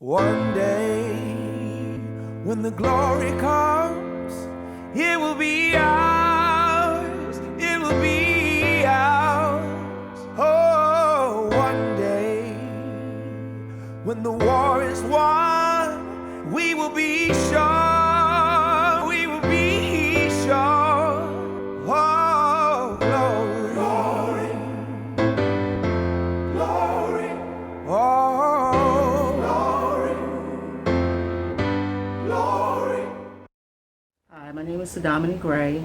One day, when the glory comes, it will be ours, it will be ours. Oh, one day, when the war is won, we will be sure, we will be sure. Oh, glory, glory, glory. Oh, glory. Hi, my name is Dominique Gray,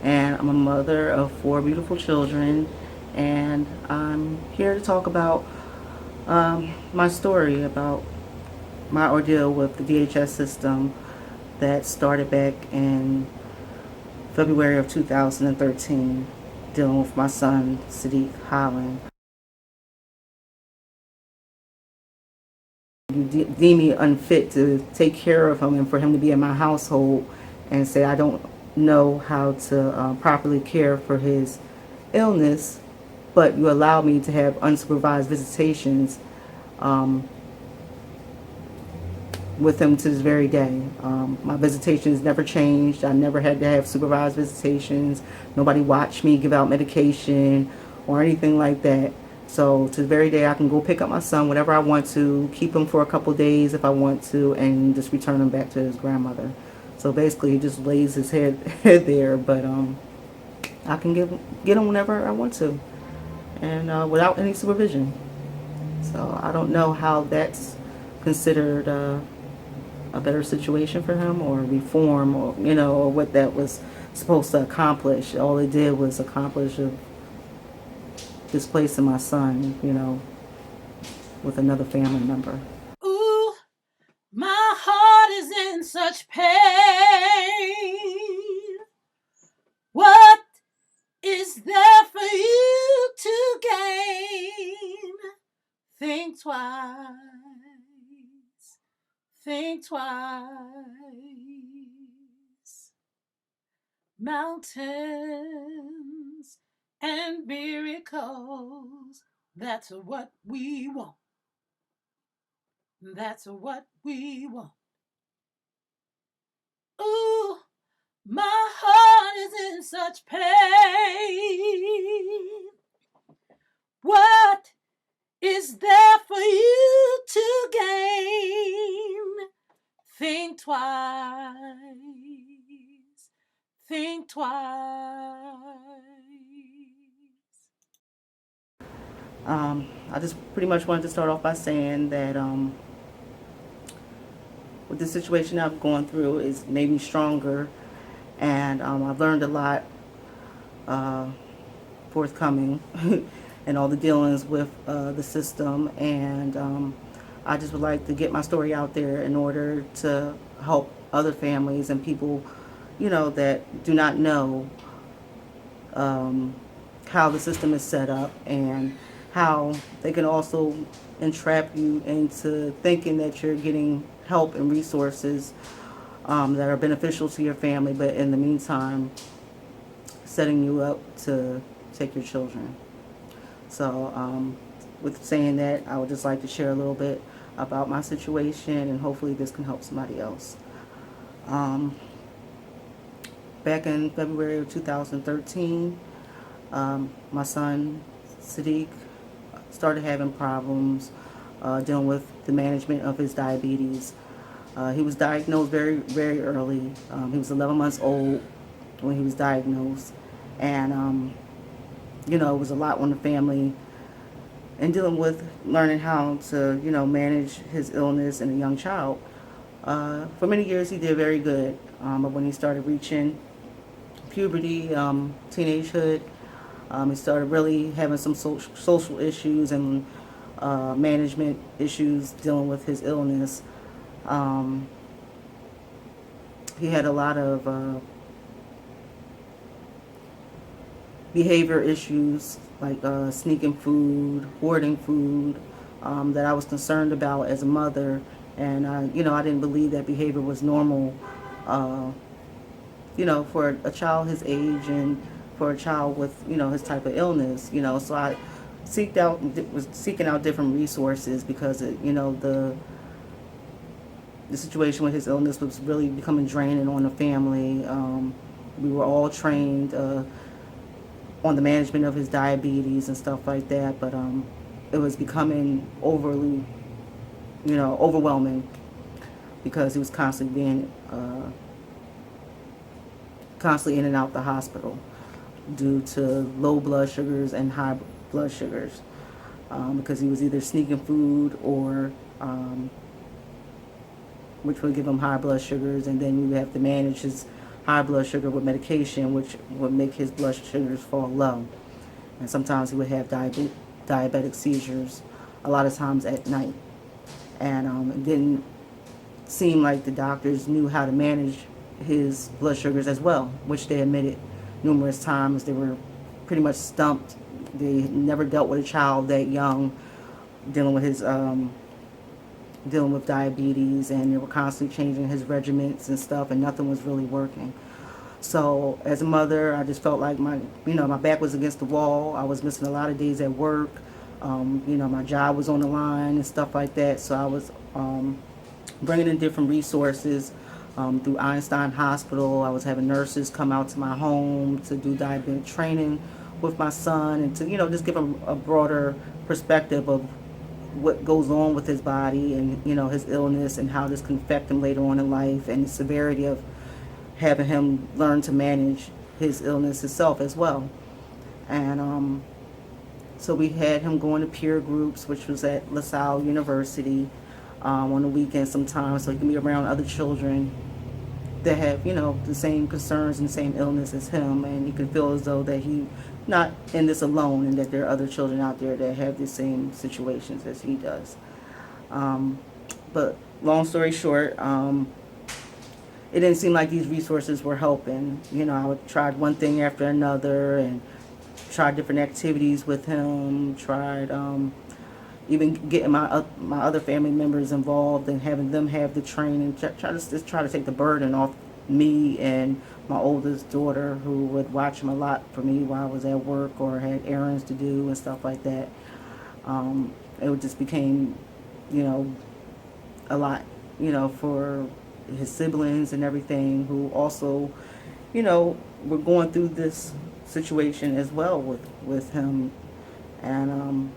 and I'm a mother of 4 beautiful children, and I'm here to talk about my story about my ordeal with the DHS system that started back in February of 2013, dealing with my son, Sadiq Holland. You deem me unfit to take care of him and for him to be in my household, and say I don't know how to properly care for his illness, but you allow me to have unsupervised visitations with him to this very day. My visitations never changed. I never had to have supervised visitations. Nobody watched me give out medication or anything like that. So to the very day, I can go pick up my son whenever I want to, keep him for a couple days if I want to, and just return him back to his grandmother. So basically, he just lays his head there, but I can get him whenever I want to, and without any supervision. So I don't know how that's considered a better situation for him, or reform, or or what that was supposed to accomplish. All it did was accomplish of displacing my son, with another family member. Ooh, my heart is in such pain. What is there for you to gain? Think twice. Think twice. Mountains and miracles, that's what we want. That's what we want. Ooh, my heart is in such pain. What is there for you to gain? Think twice. Think twice. I just pretty much wanted to start off by saying that with the situation I've gone through, it's made me stronger, and I've learned a lot forthcoming and all the dealings with the system, and I just would like to get my story out there in order to help other families and people, that do not know how the system is set up, and how they can also entrap you into thinking that you're getting help and resources that are beneficial to your family, but in the meantime, setting you up to take your children. So with saying that, I would just like to share a little bit about my situation, and hopefully this can help somebody else. Back in February of 2013, my son Sadiq started having problems dealing with the management of his diabetes. He was diagnosed very, very early. He was 11 months old when he was diagnosed, and it was a lot on the family, and dealing with learning how to manage his illness in a young child. For many years he did very good, but when he started reaching puberty, teenagehood, he started really having some social issues and management issues dealing with his illness. He had a lot of behavior issues, like sneaking food, hoarding food, that I was concerned about as a mother, and I didn't believe that behavior was normal, for a child his age, and for a child with his type of illness. So I was seeking out different resources, because the the situation with his illness was really becoming draining on the family. We were all trained on the management of his diabetes and stuff like that, but it was becoming overly, overwhelming because he was constantly being constantly in and out the hospital due to low blood sugars and high blood sugars, because he was either sneaking food or which would give him high blood sugars, and then we would have to manage his high blood sugar with medication, which would make his blood sugars fall low. And sometimes he would have diabetic seizures, a lot of times at night. And it didn't seem like the doctors knew how to manage his blood sugars as well, which they admitted numerous times. They were pretty much stumped. They never dealt with a child that young dealing with his dealing with diabetes, and they were constantly changing his regimens and stuff, and nothing was really working. So as a mother, I just felt like my back was against the wall. I was missing a lot of days at work. My job was on the line and stuff like that. So I was bringing in different resources through Einstein Hospital. I was having nurses come out to my home to do diabetic training with my son, and to just give him a broader perspective of what goes on with his body and his illness, and how this can affect him later on in life, and the severity of having him learn to manage his illness itself as well. And so we had him going to peer groups, which was at LaSalle University, on the weekends sometimes, so he can be around other children that have the same concerns and the same illness as him, and he can feel as though that he not in this alone, and that there are other children out there that have the same situations as he does. But long story short, it didn't seem like these resources were helping. I tried one thing after another, and tried different activities with him, tried even getting my other family members involved and having them have the training, try to take the burden off me and my oldest daughter, who would watch him a lot for me while I was at work or had errands to do and stuff like that. It just became, a lot, for his siblings and everything, who also, were going through this situation as well with him. And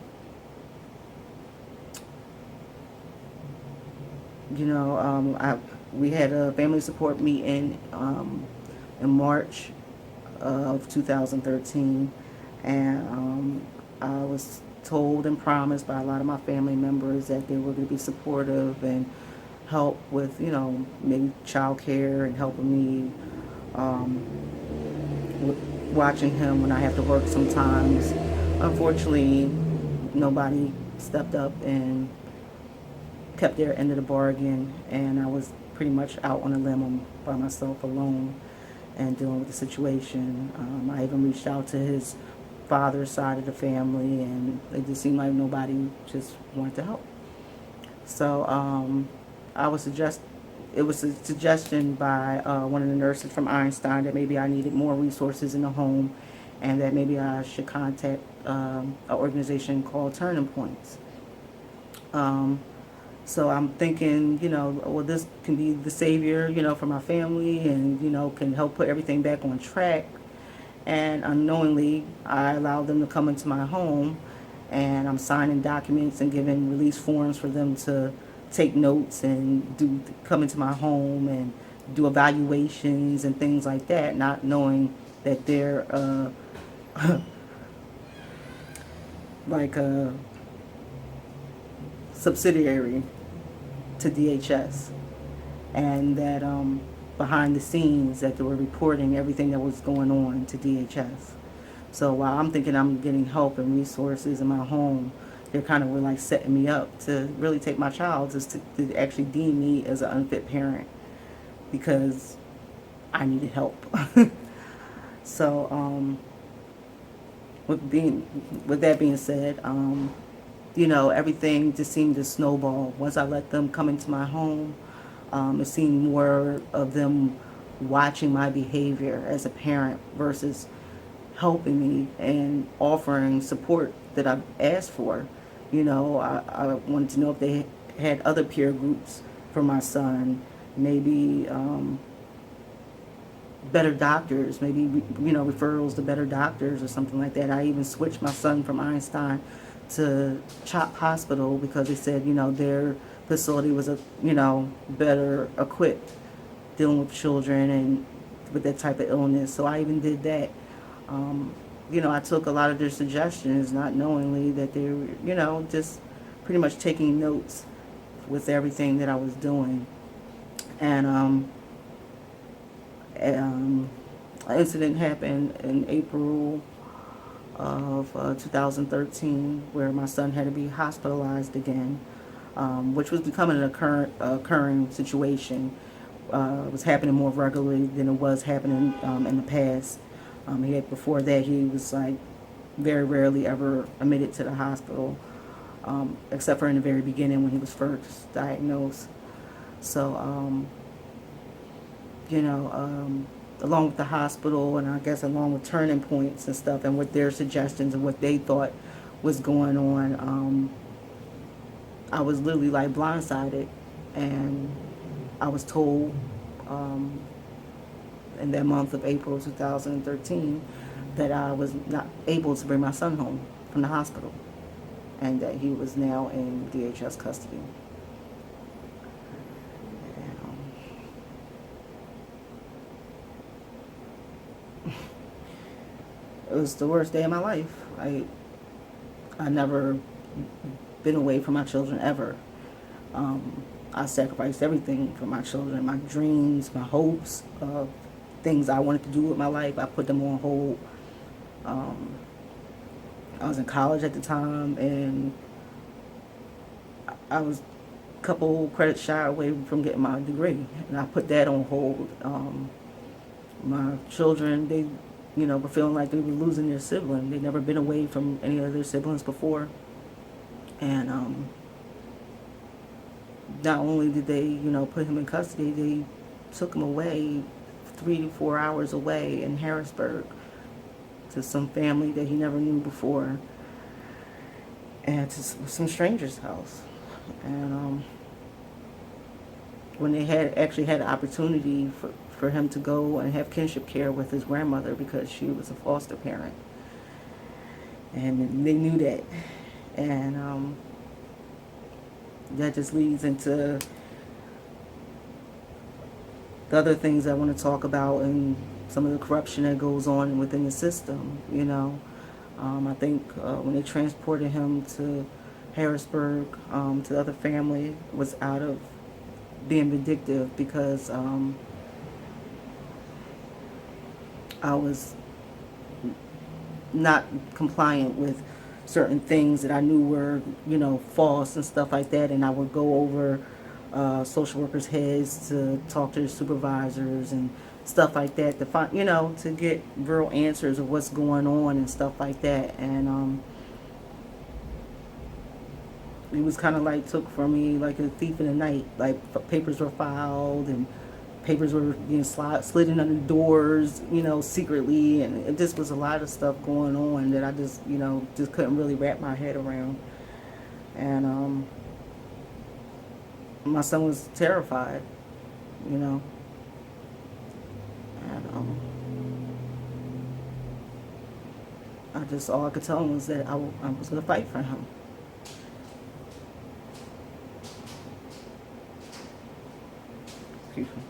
we had a family support meeting in March of 2013, and I was told and promised by a lot of my family members that they were going to be supportive and help with, maybe child care, and helping me with watching him when I have to work sometimes. Unfortunately, nobody stepped up and kept their end of the bargain, and I was pretty much out on a limb by myself alone and dealing with the situation. I even reached out to his father's side of the family, and it just seemed like nobody just wanted to help. So it was a suggestion by one of the nurses from Einstein that maybe I needed more resources in the home, and that maybe I should contact an organization called Turning Points. So I'm thinking, well, this can be the savior, for my family, and, can help put everything back on track. And unknowingly, I allowed them to come into my home, and I'm signing documents and giving release forms for them to take notes and come into my home and do evaluations and things like that, not knowing that they're like a subsidiary to DHS, and that behind the scenes that they were reporting everything that was going on to DHS. So while I'm thinking I'm getting help and resources in my home, they kind of were like setting me up to really take my child, just to actually deem me as an unfit parent because I needed help. So with that being said, everything just seemed to snowball. Once I let them come into my home, it seemed more of them watching my behavior as a parent versus helping me and offering support that I asked for. I wanted to know if they had other peer groups for my son, maybe better doctors, maybe, you know, referrals to better doctors or something like that. I even switched my son from Einstein to Chop Hospital because they said, you know, their facility was, you know, better equipped dealing with children and with that type of illness. So I even did that. You know, I took a lot of their suggestions, not knowingly that they were, you know, just pretty much taking notes with everything that I was doing. And an incident happened in April of 2013 where my son had to be hospitalized again, which was becoming an occurring situation. It was happening more regularly than it was happening in the past. Before that, he was like very rarely ever admitted to the hospital, except for in the very beginning when he was first diagnosed. So, you know, along with the hospital and I guess along with turning points and stuff and with their suggestions and what they thought was going on, I was literally like blindsided, and I was told in that month of April 2013 that I was not able to bring my son home from the hospital and that he was now in DHS custody. It was the worst day of my life. I never been away from my children ever. I sacrificed everything for my children, my dreams, my hopes, things I wanted to do with my life. I put them on hold. I was in college at the time, and I was a couple credits shy away from getting my degree, and I put that on hold. My children, they, you know, were feeling like they were losing their sibling. They'd never been away from any of their siblings before, and not only did they, you know, put him in custody, they took him away 3 to 4 hours away in Harrisburg to some family that he never knew before, and to some stranger's house. And when they actually had the opportunity for him to go and have kinship care with his grandmother because she was a foster parent, and they knew that, and that just leads into the other things I want to talk about and some of the corruption that goes on within the system, you know. I think when they transported him to Harrisburg, to the other family, was out of being vindictive because I was not compliant with certain things that I knew were, you know, false and stuff like that, and I would go over social workers' heads to talk to their supervisors and stuff like that to find, you know, to get real answers of what's going on and stuff like that. And it was kind of like took from me like a thief in the night. Like papers were filed and papers were being slid in under doors, you know, secretly, and it just was a lot of stuff going on that I just, you know, just couldn't really wrap my head around. And my son was terrified, you know, and all I could tell him was that I was going to fight for him. Excuse me.